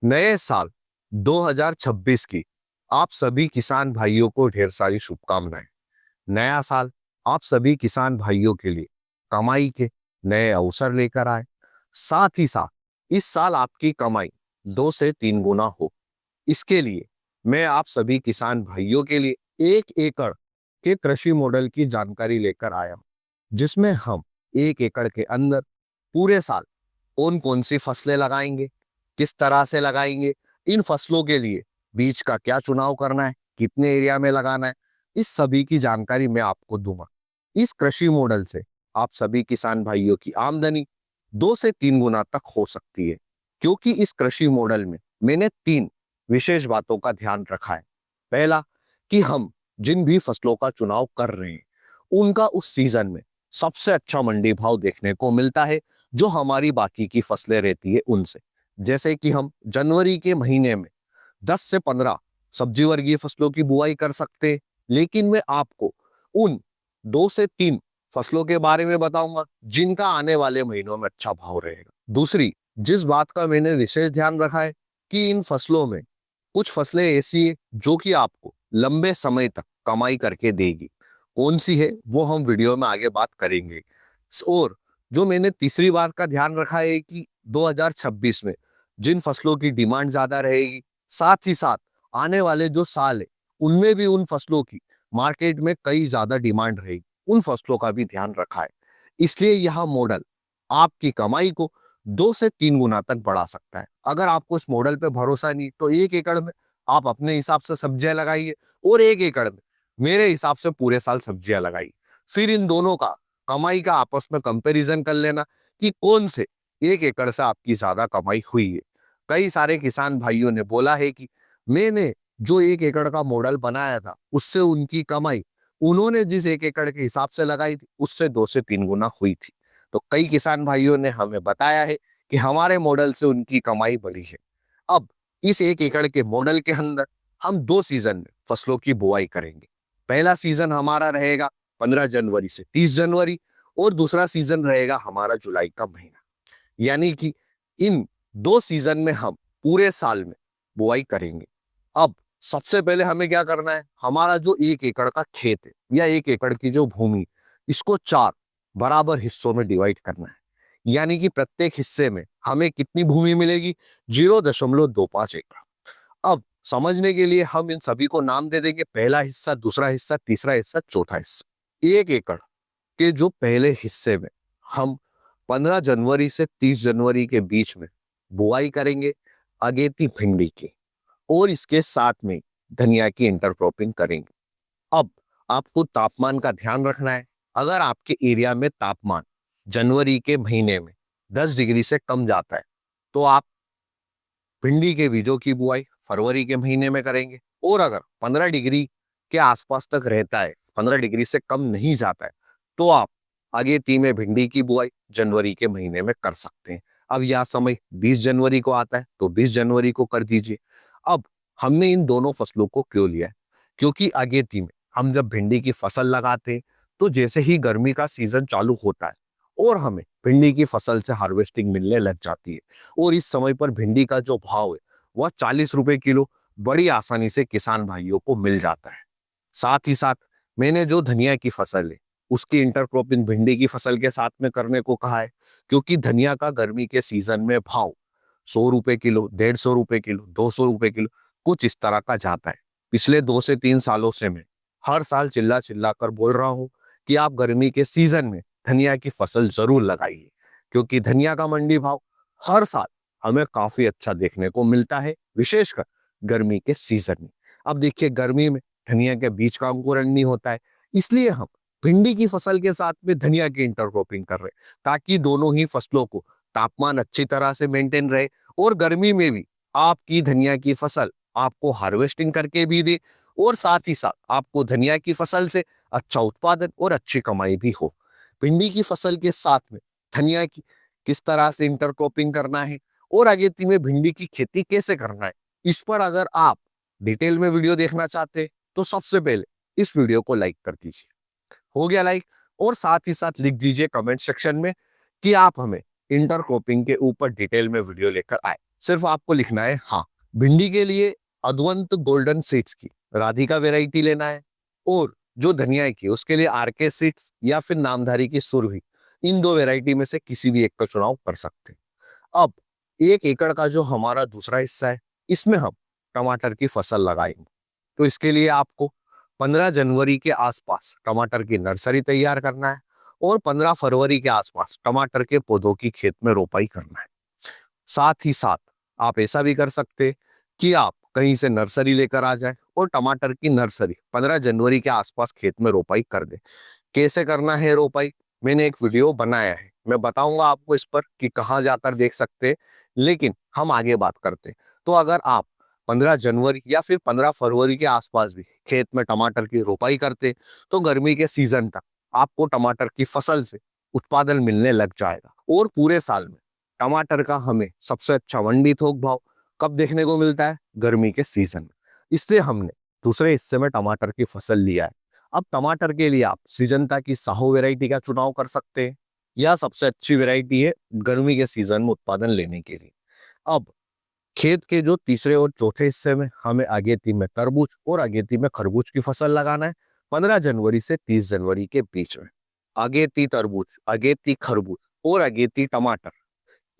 नए साल 2026 की आप सभी किसान भाइयों को ढेर सारी शुभकामनाएं। नया साल आप सभी किसान भाइयों के लिए कमाई के नए अवसर लेकर आए। साथ ही साथ इस साल आपकी कमाई 2 से 3 गुना हो, इसके लिए मैं आप सभी किसान भाइयों के लिए 1 एकड़ के कृषि मॉडल की जानकारी लेकर आया हूं, जिसमें हम 1 एकड़ के अंदर पूरे साल कौन कौन सी फसलें लगाएंगे, किस तरह से लगाएंगे, इन फसलों के लिए बीज का क्या चुनाव करना है, कितने एरिया में लगाना है, इस सभी की जानकारी मैं आपको दूंगा। इस कृषि मॉडल से आप सभी किसान भाइयों की आमदनी 2 से 3 गुना तक हो सकती है, क्योंकि इस कृषि मॉडल में मैंने 3 विशेष बातों का ध्यान रखा है। पहला, कि हम जिन भी फसलों का चुनाव कर रहे हैं उनका उस सीजन में सबसे अच्छा मंडी भाव देखने को मिलता है, जो हमारी बाकी की फसलें रहती है उनसे। जैसे कि हम जनवरी के महीने में 10 से 15 सब्जी वर्गीय फसलों की बुआई कर सकते हैं, लेकिन मैं आपको उन 2 से 3 फसलों के बारे में बताऊंगा जिनका आने वाले महीनों में अच्छा भाव रहेगा। दूसरी, जिस बात का मैंने विशेष ध्यान रखा है कि इन फसलों में कुछ फसलें ऐसी है जो कि आपको लंबे समय तक कमाई करके देगी। कौन सी है वो हम वीडियो में आगे बात करेंगे। और जो मैंने तीसरी बात का ध्यान रखा है कि 2026 में जिन फसलों की डिमांड ज्यादा रहेगी, साथ ही साथ आने वाले जो साल है उनमें भी उन फसलों की मार्केट में कई ज्यादा डिमांड रहेगी, उन फसलों का भी ध्यान रखा है। इसलिए यह मॉडल आपकी कमाई को 2 से 3 गुना तक बढ़ा सकता है। अगर आपको इस मॉडल पे भरोसा नहीं तो 1 एकड़ में आप अपने हिसाब से सब्जियां लगाइए, और 1 एकड़ में मेरे हिसाब से पूरे साल सब्जियां लगाइए। फिर इन दोनों का कमाई का आपस में कंपैरिजन कर लेना कि कौन से 1 एकड़ से आपकी ज्यादा कमाई हुई है। कई सारे किसान भाइयों ने बोला है कि मैंने जो 1 एकड़ का मॉडल बनाया था उससे उनकी कमाई उन्होंने जिस 1 एकड़ के हिसाब से लगाई थी उससे 2 से 3 गुना हुई थी। तो कई किसान भाइयों ने हमें बताया है कि हमारे मॉडल से उनकी कमाई बढ़ी है। अब इस 1 एकड़ के मॉडल के अंदर हम 2 सीजन में फसलों की बुआई करेंगे। पहला सीजन हमारा रहेगा 15 जनवरी से 30 जनवरी, और दूसरा सीजन रहेगा हमारा जुलाई का महीना। यानी कि इन 2 सीजन में हम पूरे साल में बुआई करेंगे। अब सबसे पहले हमें क्या करना है, हमारा जो 1 एकड़ का खेत है या 1 एकड़ की जो भूमि, इसको 4 बराबर हिस्सों में डिवाइड करना है। यानी कि प्रत्येक हिस्से में हमें कितनी भूमि मिलेगी, 0.25 एकड़। अब समझने के लिए हम इन सभी को नाम दे देंगे, पहला हिस्सा, दूसरा हिस्सा, तीसरा हिस्सा, चौथा हिस्सा। 1 एकड़ के जो पहले हिस्से में हम 15 जनवरी से 30 जनवरी के बीच में बुआई करेंगे अगेती भिंडी की, और इसके साथ में धनिया की इंटरक्रॉपिंग करेंगे। अब आपको तापमान का ध्यान रखना है। अगर आपके एरिया में तापमान जनवरी के महीने में 10 डिग्री से कम जाता है तो आप भिंडी के बीजों की बुआई फरवरी के महीने में करेंगे, और अगर 15 डिग्री के आसपास तक रहता है, 15 डिग्री से कम नहीं जाता है, तो आप अगेती में भिंडी की बुआई जनवरी के महीने में कर सकते हैं। अब यह समय 20 जनवरी को आता है तो 20 जनवरी को कर दीजिए। अब हमने इन दोनों फसलों को क्यों लिया है, क्योंकि अगेती में हम जब भिंडी की फसल लगाते हैं तो जैसे ही गर्मी का सीजन चालू होता है और हमें भिंडी की फसल से हार्वेस्टिंग मिलने लग जाती है, और इस समय पर भिंडी का जो भाव है वह 40 रुपए किलो बड़ी आसानी से किसान भाइयों को मिल जाता है। साथ ही साथ मैंने जो धनिया की फसल है उसकी इंटरक्रॉपिंग भिंडी की फसल के साथ में करने को कहा है, क्योंकि धनिया का गर्मी के सीजन में भाव 100 रुपए किलो, 150 रुपए किलो, 200 रुपए किलो कुछ इस तरह का जाता है। पिछले 2 से 3 सालों से मैं हर साल चिल्ला चिल्ला कर बोल रहा हूँ कि आप गर्मी के सीजन में धनिया की फसल जरूर लगाइए, क्योंकि धनिया का मंडी भाव हर साल हमें काफी अच्छा देखने को मिलता है, विशेषकर गर्मी के सीजन में। अब देखिए, गर्मी में धनिया के बीज का अंकुरण नहीं होता है, इसलिए हम भिंडी की फसल के साथ में धनिया की इंटरक्रॉपिंग कर रहे हैं, ताकि दोनों ही फसलों को तापमान अच्छी तरह से मेंटेन रहे, और गर्मी में भी आपकी धनिया की फसल आपको हार्वेस्टिंग करके भी दे, और साथ ही साथ आपको धनिया की फसल से अच्छा उत्पादन और अच्छी कमाई भी हो। भिंडी की फसल के साथ में धनिया की किस तरह से इंटरक्रॉपिंग करना है और अगेती में भिंडी की खेती कैसे करना है, इस पर अगर आप डिटेल में वीडियो देखना चाहते हैं तो सबसे पहले इस वीडियो को लाइक कर दीजिए। हो गया लाइक, और साथ ही साथ लिख दीजिए कमेंट सेक्शन में कि आप हमें इंटरक्रॉपिंग के ऊपर डिटेल में वीडियो लेकर आए। सिर्फ आपको लिखना है हाँ। भिंडी के लिए अद्वंत गोल्डन सीड्स की राधिका वैरायटी लेना है, और जो धनिया की उसके लिए आरके सीड्स या फिर नामधारी की सुरभि, इन दो वैरायटी में से किसी भी एक का चुनाव कर सकते हैं। अब 1 एकड़ का जो हमारा दूसरा हिस्सा है, इसमें हम टमाटर की फसल लगाएंगे। तो इसके लिए आपको 15 जनवरी के आसपास टमाटर की नर्सरी तैयार करना है, और 15 फरवरी के आसपास टमाटर के पौधों की खेत में रोपाई करना है। साथ ही साथ आप ऐसा भी कर सकते कि आप कहीं से नर्सरी लेकर आ जाए और टमाटर की नर्सरी 15 जनवरी के आसपास खेत में रोपाई कर दे। कैसे करना है रोपाई, मैंने एक वीडियो बनाया है, मैं बताऊंगा आपको इस पर कि कहाँ जाकर देख सकते हैं। लेकिन हम आगे बात करते हैं। तो अगर आप 15 जनवरी या फिर 15 फरवरी के आसपास भी खेत में टमाटर की रोपाई करते, तो गर्मी के सीजन तक आपको टमाटर की फसल से उत्पादन मिलने लग जाएगा। और पूरे साल में टमाटर का हमें सबसे अच्छा मंडी थोक भाव कब देखने को मिलता है? गर्मी के सीजन में। इसलिए हमने दूसरे हिस्से में टमाटर की फसल लिया है। अब टमाटर के लिए आप सिजंता की साहू वैरायटी का चुनाव कर सकते हैं, यह सबसे अच्छी वैरायटी है गर्मी के सीजन में उत्पादन लेने के लिए। अब खेत के जो तीसरे और चौथे हिस्से में हमें अगेती में तरबूज और अगेती में खरबूज की फसल लगाना है, 15 जनवरी से 30 जनवरी के बीच में। अगेती तरबूज, अगेती खरबूज और अगेती टमाटर,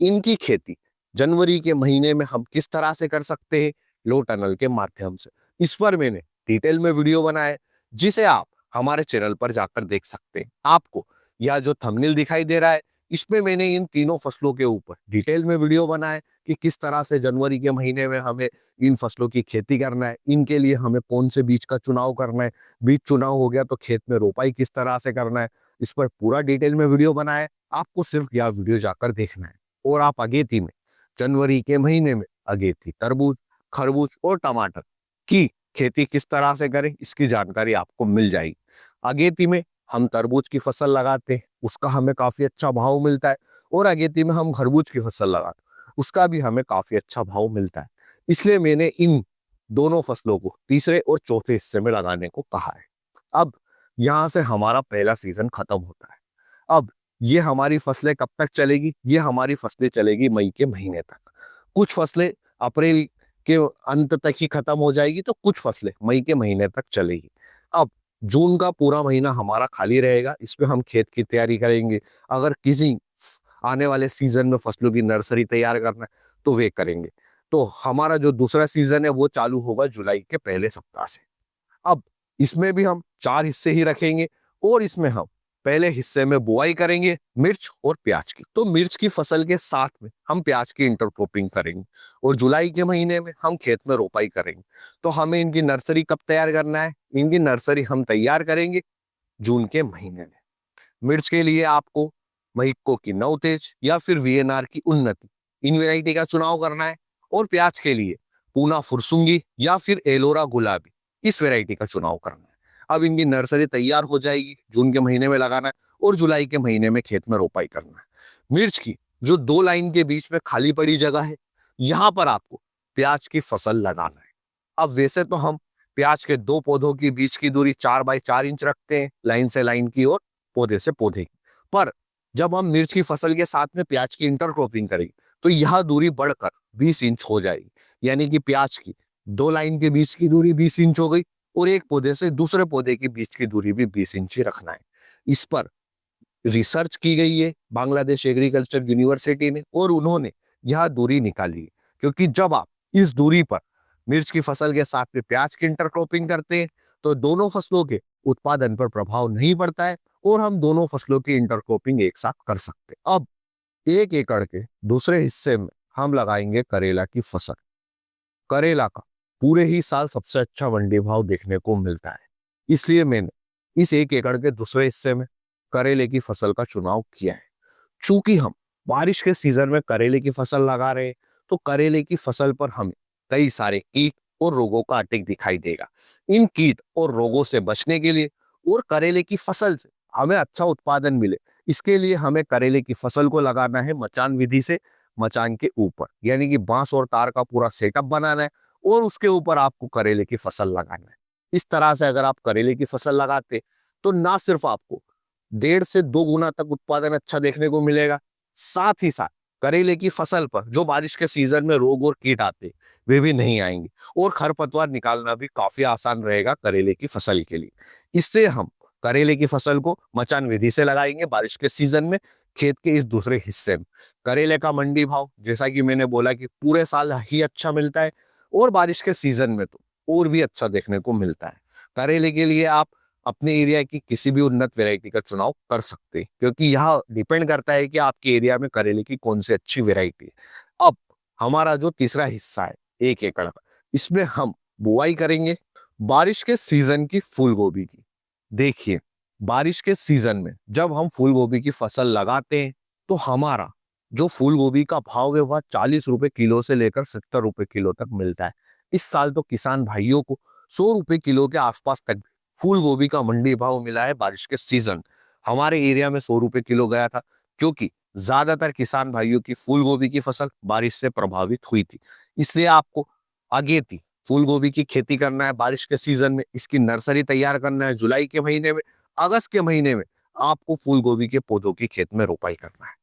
इनकी खेती जनवरी के महीने में हम किस तरह से कर सकते हैं? लो टनल के माध्यम से। इस पर मैंने डिटेल में वीडियो बनाया है, जिसे आप हमारे चैनल पर जाकर देख सकते हैं। आपको यह जो थंबनेल दिखाई दे रहा है, इसमें मैंने इन तीनों फसलों के ऊपर डिटेल में वीडियो बनाया है कि किस तरह से जनवरी के महीने में हमें इन फसलों की खेती करना है, इनके लिए हमें कौन से बीज का चुनाव करना है, बीज चुनाव हो गया तो खेत में रोपाई किस तरह से करना है। इस पर पूरा डिटेल में वीडियो बनाया है, आपको सिर्फ यह वीडियो जाकर देखना है। और आप अगेती में जनवरी के महीने में अगेती तरबूज, खरबूज और टमाटर की खेती किस तरह से करें, इसकी जानकारी आपको मिल जाएगी। अगेती में हम तरबूज की फसल लगाते हैं, उसका हमें काफी अच्छा भाव मिलता है, और अगेती में हम खरबूज की फसल लगाते हैं, उसका भी हमें काफी अच्छा भाव मिलता है। इसलिए मैंने इन दोनों फसलों को तीसरे और चौथे हिस्से में लगाने को कहा है। अब यहां से हमारा पहला सीजन खत्म होता है। अब ये हमारी फसलें कब तक चलेगी? ये हमारी फसलें चलेगी मई के महीने तक। कुछ फसलें अप्रैल के अंत तक ही खत्म हो जाएगी, तो कुछ फसलें मई के महीने तक चलेगी। अब जून का पूरा महीना हमारा खाली रहेगा, इसमें हम खेत की तैयारी करेंगे। अगर किसी आने वाले सीजन में फसलों की नर्सरी तैयार करना है तो वे करेंगे। तो हमारा जो दूसरा सीजन है वो चालू होगा जुलाई के पहले सप्ताह से। अब इसमें भी हम 4 हिस्से ही रखेंगे, और इसमें हम पहले हिस्से में बुआई करेंगे मिर्च और प्याज की। तो मिर्च की फसल के साथ में हम प्याज की इंटरक्रॉपिंग करेंगे, और जुलाई के महीने में हम खेत में रोपाई करेंगे। तो हमें इनकी नर्सरी कब तैयार करना है? इनकी नर्सरी हम तैयार करेंगे जून के महीने में। मिर्च के लिए आपको महिको की नौ तेज या फिर वीएनआर की उन्नति, इन वैरायटी का चुनाव करना है। और प्याज के लिए पूना फुरसुंगी या फिर एलोरा गुलाबी, इस वैरायटी का चुनाव करना है। अब इनकी नर्सरी तैयार हो जाएगी, जून के महीने में लगाना है, और जुलाई के महीने में खेत में रोपाई करना है। मिर्च की जो 2 लाइन के बीच में खाली पड़ी जगह है, यहां पर आपको प्याज की फसल लगाना है। अब वैसे तो हम प्याज के दो पौधों के बीच की दूरी 4 बाई 4 इंच रखते हैं, लाइन से लाइन की और पौधे से पौधे की। पर जब हम मिर्च की फसल के साथ में प्याज की इंटरक्रॉपिंग करेंगे, तो यह दूरी बढ़कर 20 इंच हो जाएगी। यानी कि प्याज की 2 लाइन के बीच की दूरी 20 इंच हो गई, और एक पौधे से दूसरे पौधे के बीच की दूरी भी 20 इंच ही रखना है। इस पर रिसर्च की गई है बांग्लादेश एग्रीकल्चर यूनिवर्सिटी ने, और उन्होंने यह दूरी निकाली है। क्योंकि जब आप इस दूरी पर मिर्च की फसल के साथ में प्याज की इंटरक्रॉपिंग करते हैं, तो दोनों फसलों के उत्पादन पर प्रभाव नहीं पड़ता है, और हम दोनों फसलों की इंटरक्रॉपिंग एक साथ कर सकते हैं। अब 1 एकड़ के दूसरे हिस्से में हम लगाएंगे करेला की फसल। करेला का पूरे ही साल सबसे अच्छा मंडी भाव देखने को मिलता है, इसलिए मैंने इस 1 एकड़ के दूसरे हिस्से में करेले की फसल का चुनाव किया है। चूंकि हम बारिश के सीजन में करेले की फसल लगा रहे हैं, तो करेले की फसल पर हमें कई सारे कीट और रोगों का अटैक दिखाई देगा। इन कीट और रोगों से बचने के लिए और करेले की फसल से हमें अच्छा उत्पादन मिले, इसके लिए हमें करेले की फसल को लगाना है मचान विधि से। मचान के ऊपर यानी कि बांस और तार का पूरा सेटअप बनाना है, और उसके ऊपर आपको करेले की फसल लगाना है। इस तरह से अगर आप करेले की फसल लगाते, तो ना सिर्फ आपको 1.5 से 2 गुना तक उत्पादन अच्छा देखने को मिलेगा, साथ ही साथ करेले की फसल पर जो बारिश के सीजन में रोग और कीट आते वे भी नहीं आएंगे, और खरपतवार निकालना भी काफी आसान रहेगा करेले की फसल के लिए। इसलिए हम करेले की फसल को मचान विधि से लगाएंगे बारिश के सीजन में, खेत के इस दूसरे हिस्से में। करेले का मंडी भाव जैसा कि मैंने बोला कि पूरे साल ही अच्छा मिलता है, और बारिश के सीजन में तो और भी अच्छा देखने को मिलता है। करेले के लिए आप अपने एरिया की किसी भी उन्नत वैरायटी का चुनाव कर सकते हैं, क्योंकि यह डिपेंड करता है कि आपके एरिया में करेले की कौन सी अच्छी वैरायटी है। अब हमारा जो तीसरा हिस्सा है 1 एकड़ का, इसमें हम बुआई करेंगे बारिश के सीजन की फूल गोभी की। देखिए, बारिश के सीजन में जब हम फूल गोभी की फसल लगाते हैं तो हमारा जो फूल गोभी का भाव है वह 40 रुपए किलो से लेकर 70 रुपए किलो तक मिलता है। इस साल तो किसान भाइयों को 100 रुपए किलो के आसपास तक फूल गोभी का मंडी भाव मिला है बारिश के सीजन। हमारे एरिया में 100 रुपए किलो गया था, क्योंकि ज्यादातर किसान भाइयों की फूल गोभी की फसल बारिश से प्रभावित हुई थी। इसलिए आपको अगेती फूल गोभी की खेती करना है बारिश के सीजन में, इसकी नर्सरी तैयार करना है जुलाई के महीने में। अगस्त के महीने में आपको फूल गोभी के पौधों की खेत में रोपाई करना है।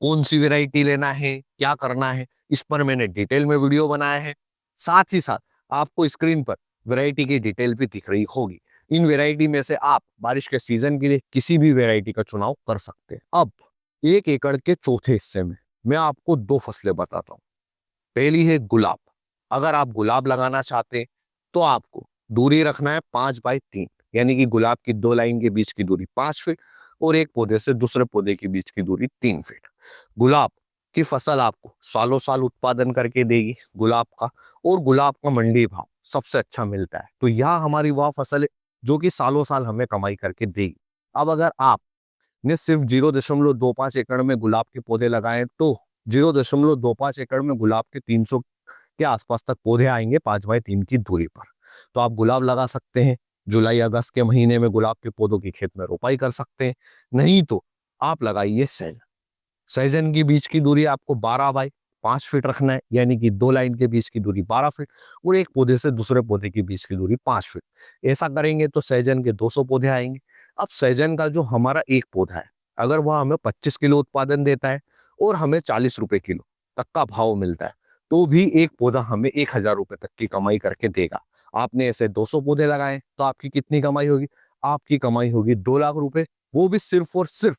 कौन सी वैरायटी लेना है, क्या करना है, इस पर मैंने डिटेल में वीडियो बनाया है। साथ ही साथ आपको स्क्रीन पर वैरायटी की डिटेल भी दिख रही होगी। इन वैरायटी में से आप बारिश के सीजन के लिए किसी भी वैरायटी का चुनाव कर सकते हैं। अब 1 एकड़ के चौथे हिस्से में मैं आपको 2 फसलें बताता हूँ। पहली है गुलाब। अगर आप गुलाब लगाना चाहते हैं तो आपको दूरी रखना है 5 बाई 3, यानी कि गुलाब की 2 लाइन के बीच की दूरी 5 फीट और एक पौधे से दूसरे पौधे के बीच की दूरी 3 फीट। गुलाब की फसल आपको सालों साल उत्पादन करके देगी गुलाब का, और गुलाब का मंडी भाव सबसे अच्छा मिलता है। तो यह हमारी वह फसल है जो कि सालों साल हमें कमाई करके देगी। अब अगर आपने सिर्फ 0.25 एकड़ में गुलाब के पौधे लगाए तो 0.25 एकड़ में गुलाब के 300 के आसपास तक पौधे आएंगे 5 बाई 3 की दूरी पर। तो आप गुलाब लगा सकते हैं। जुलाई अगस्त के महीने में गुलाब के पौधों की खेत में रोपाई कर सकते हैं। नहीं तो आप लगाइए सहजन। सहजन की बीच की दूरी आपको 12 बाई 5 फीट रखना है, यानी कि 2 लाइन के बीच की दूरी 12 फीट और एक पौधे से दूसरे पौधे के बीच की दूरी 5 फीट। ऐसा करेंगे तो सहजन के 200 पौधे आएंगे। अब सहजन का जो हमारा एक पौधा है, अगर वह हमें 25 किलो उत्पादन देता है और हमें 40 रुपए किलो तक का भाव मिलता है, तो भी एक पौधा हमें 1,000 रुपए तक की कमाई करके देगा। आपने ऐसे 200 पौधे लगाए तो आपकी कितनी कमाई होगी? आपकी कमाई होगी 2 लाख रुपए, वो भी सिर्फ और सिर्फ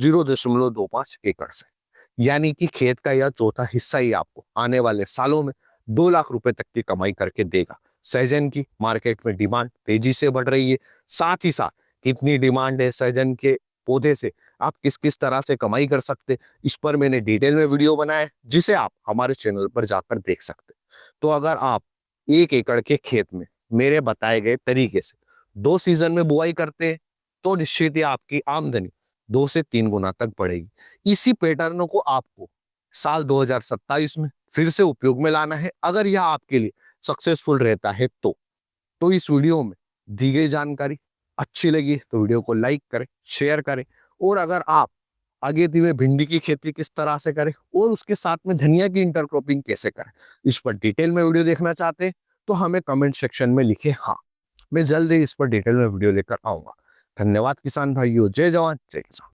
0.25 एकड़ से। यानी कि खेत का यह चौथा हिस्सा ही आपको आने वाले सालों में 2 लाख रुपए तक की कमाई करके देगा। सहजन की मार्केट में डिमांड तेजी से बढ़ रही है। साथ ही साथ कितनी डिमांड है सहजन के पौधे से, आप किस किस तरह से कमाई कर सकते, इस पर मैंने डिटेल में वीडियो बनाया है, जिसे आप हमारे चैनल पर जाकर देख सकते। तो अगर आप 1 एकड़ के खेत में मेरे बताए गए तरीके से 2 सीजन में बुआई करते हैं तो निश्चित ही आपकी आमदनी 2 से 3 गुना तक बढ़ेगी। इसी पैटर्न को आपको साल 2027 में फिर से उपयोग में लाना है। अगर यह आपके लिए सक्सेसफुल रहता है तो इस वीडियो में दी गई जानकारी अच्छी लगी तो वीडियो को लाइक करें, शेयर करें, और अगर आप अगेती में भिंडी की खेती किस तरह से करें और उसके साथ में धनिया की इंटरक्रॉपिंग कैसे करें, इस पर डिटेल में वीडियो देखना चाहते हैं तो हमें कमेंट सेक्शन में लिखें। हाँ, मैं जल्द ही इस पर डिटेल में वीडियो लेकर आऊंगा। धन्यवाद किसान भाइयों। जय जवान जय किसान।